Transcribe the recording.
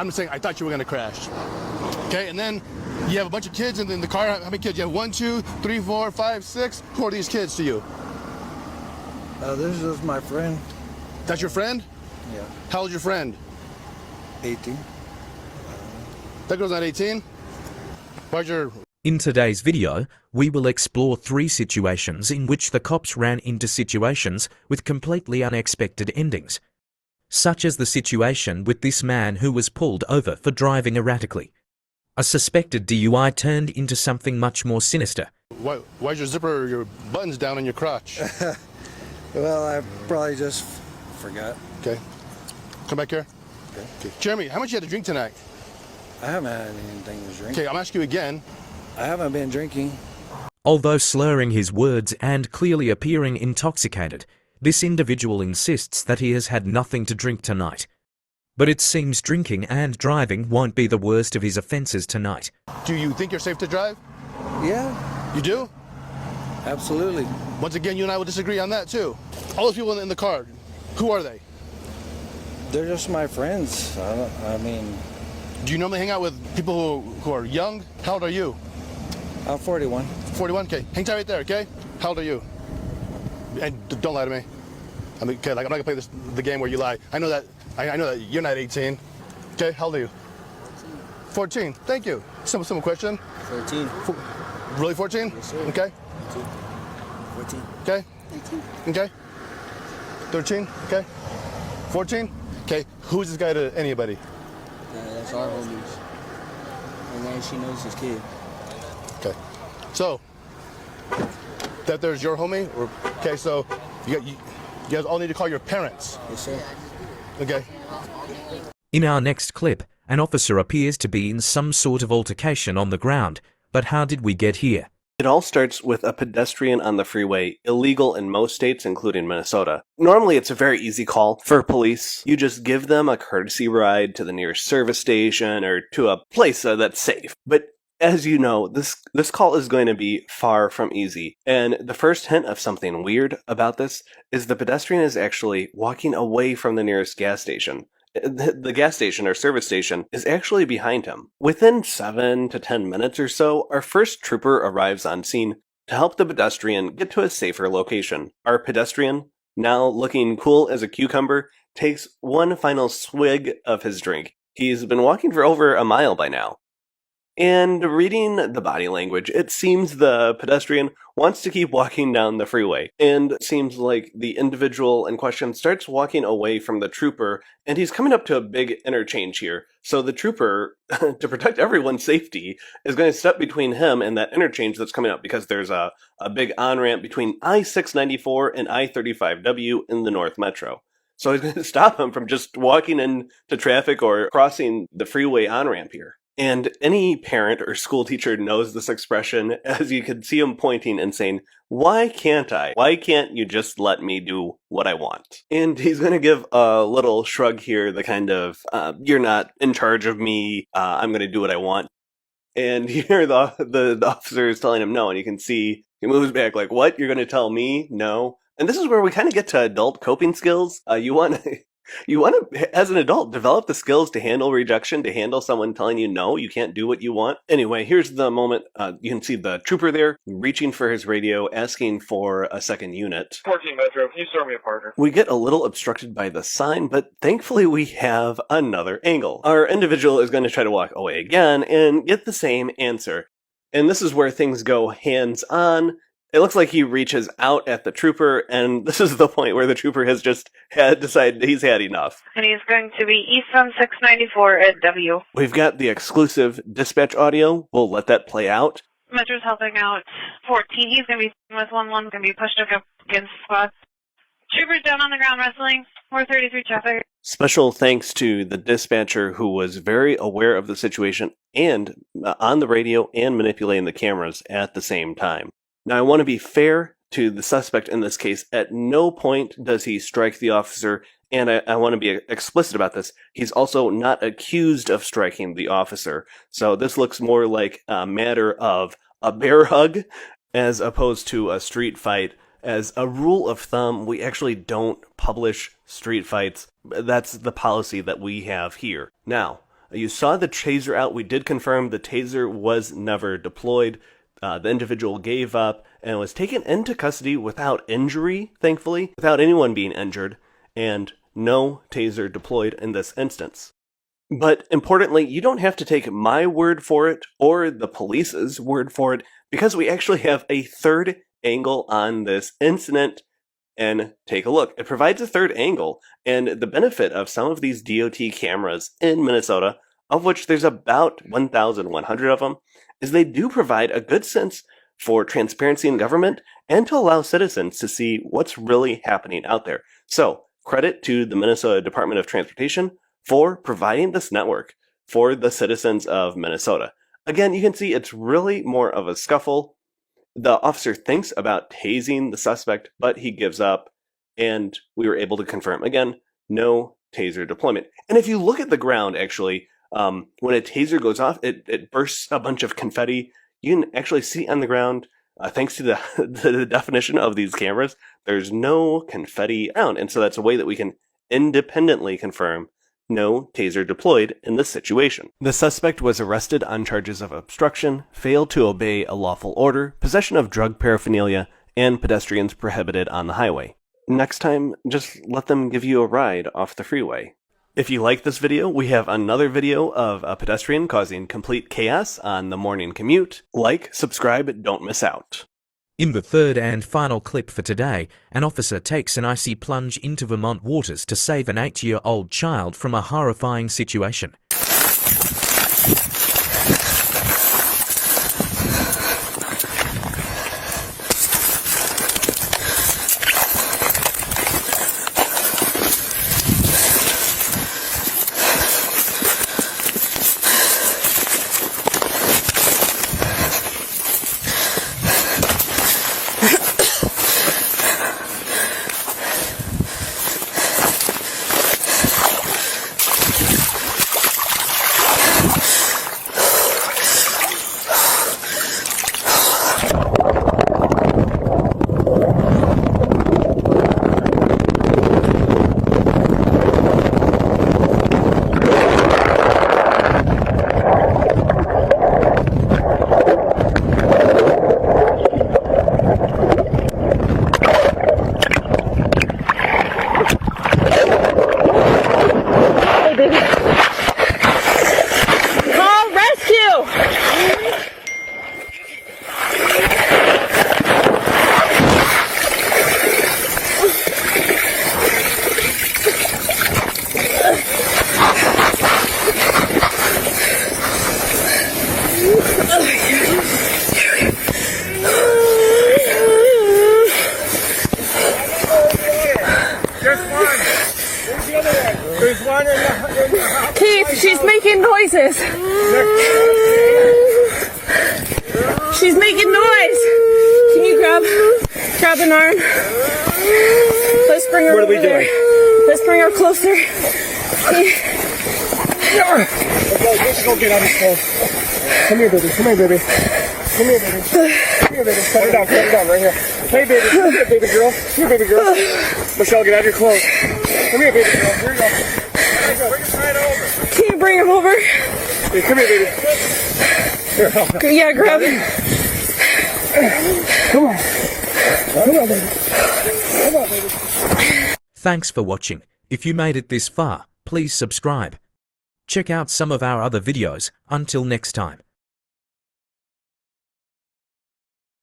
I'm just saying, I thought you were going to crash. Okay, and then you have a bunch of kids in the car. How many kids? You have 1, 2, 3, 4, 5, 6. Who are these kids to you? This is my friend. That's your friend? Yeah. How old's your friend? 18. That girl's not 18? Why's your... In today's video, we will explore 3 situations in which the cops ran into situations with completely unexpected endings, such as the situation with this man who was pulled over for driving erratically. A suspected DUI turned into something much more sinister. Why's your zipper, your buttons down on your crotch? Well, I probably just forgot. Okay. Come back here. Okay. Jeremy, how much you had to drink tonight? I haven't had anything to drink. Okay, I'm asking you again. I haven't been drinking. Although slurring his words and clearly appearing intoxicated, this individual insists that he has had nothing to drink tonight. But it seems drinking and driving won't be the worst of his offences tonight. Do you think you're safe to drive? Yeah, You do? absolutely. Once again, you and I will disagree on that too. All those people in the car, who are they? They're just my friends. I mean, Do you normally hang out with people who are young? How old are you? I'm 41. 41? Okay, hang tight right there, okay? How old are you? And don't lie to me. I mean, okay, like I'm not gonna play the game where you lie. I know that you're not 18. Okay, how old are you? 14. Thank you. Simple question. 14. Really 14? Yes, sir. Okay. 14. Okay. 18. Okay. 13. Okay. 14. Okay. Who's this guy to anybody? That's our homies. And then she knows his kid. Okay. So that there's your homie. Okay. So you guys all need to call your parents. Yes, sir. Okay. In our next clip, an officer appears to be in some sort of altercation on the ground. But how did we get here? It all starts with a pedestrian on the freeway, illegal in most states, including Minnesota. Normally, it's a very easy call for police. You just give them a courtesy ride to the nearest service station or to a place that's safe. But as you know, this call is going to be far from easy. And the first hint of something weird about this is the pedestrian is actually walking away from the nearest gas station. The gas station or service station is actually behind him. Within 7 to 10 minutes or so, our first trooper arrives on scene to help the pedestrian get to a safer location. Our pedestrian, now looking cool as a cucumber, takes one final swig of his drink. He's been walking for over a mile by now. And reading the body language, it seems the pedestrian wants to keep walking down the freeway. And it seems like the individual in question starts walking away from the trooper, and he's coming up to a big interchange here. So the trooper, to protect everyone's safety, is going to step between him and that interchange that's coming up because there's a big on-ramp between I-694 and I-35W in the North Metro. So he's going to stop him from just walking into traffic or crossing the freeway on-ramp here. And any parent or school teacher knows this expression, as you can see him pointing and saying, "Why can't I? Why can't you just let me do what I want?" And he's going to give a little shrug here, the kind of, "You're not in charge of me, I'm going to do what I want." And here the officer is telling him no, and you can see he moves back like, "What? You're going to tell me no?" And this is where we kind of get to adult coping skills. You want to, as an adult, develop the skills to handle rejection, to handle someone telling you no, you can't do what you want. Anyway, here's the moment. You can see the trooper there reaching for his radio, asking for a second unit. 14 Metro, can you start me a partner? We get a little obstructed by the sign, but thankfully we have another angle. Our individual is going to try to walk away again and get the same answer. And this is where things go hands-on. It looks like he reaches out at the trooper, and this is the point where the trooper has just decided he's had enough. And he's going to be east on 694 at W. We've got the exclusive dispatch audio. We'll let that play out. Metro's helping out 14. He's going to be with 1-1, going to be pushed up against the squad. Trooper's down on the ground wrestling. 433 traffic. Special thanks to the dispatcher who was very aware of the situation and on the radio and manipulating the cameras at the same time. Now, I want to be fair to the suspect in this case. At no point does he strike the officer, and I want to be explicit about this. He's also not accused of striking the officer. So this looks more like a matter of a bear hug as opposed to a street fight. As a rule of thumb, we actually don't publish street fights. That's the policy that we have here. Now, You saw the taser out. We did confirm the taser was never deployed. The individual gave up and was taken into custody without injury, thankfully, without anyone being injured, and no taser deployed in this instance. But importantly, you don't have to take my word for it or the police's word for it, because we actually have a third angle on this incident. And take a look. It provides a third angle, and the benefit of some of these DOT cameras in Minnesota, of which there's about 1,100 of them, is they do provide a good sense for transparency in government and to allow citizens to see what's really happening out there. So, credit to the Minnesota Department of Transportation for providing this network for the citizens of Minnesota. Again, you can see it's really more of a scuffle. The officer thinks about tasing the suspect, but he gives up, and we were able to confirm, again, no taser deployment. And if you look at the ground, actually, when a taser goes off, it bursts a bunch of confetti. You can actually see on the ground, thanks to the definition of these cameras, there's no confetti around. And so that's a way that we can independently confirm no taser deployed in this situation. The suspect was arrested on charges of obstruction, failed to obey a lawful order, possession of drug paraphernalia, and pedestrians prohibited on the highway. Next time, just let them give you a ride off the freeway. If you like this video, we have another video of a pedestrian causing complete chaos on the morning commute. Like, subscribe, don't miss out. In the third and final clip for today, an officer takes an icy plunge into Vermont waters to save an 8-year-old child from a horrifying situation. Keith, she's making noises. She's making noise. Can you grab an arm? Let's bring her over there. Let's bring her closer. Let's go get out of his clothes. Come here, baby. Come here, baby. Come here, baby. Come here, baby. Set her down right here. Hey, baby. Come here, baby girl. Come here, baby girl. Michelle, get out of your clothes. Come here, baby girl. Here you go. Bring him right over. Can you bring him over? Hey, come here, baby. Here, help. Yeah, grab him. Come on. Come on, baby. Come on, baby. Thanks for watching. If you made it this far, please subscribe. Check out some of our other videos. Until next time.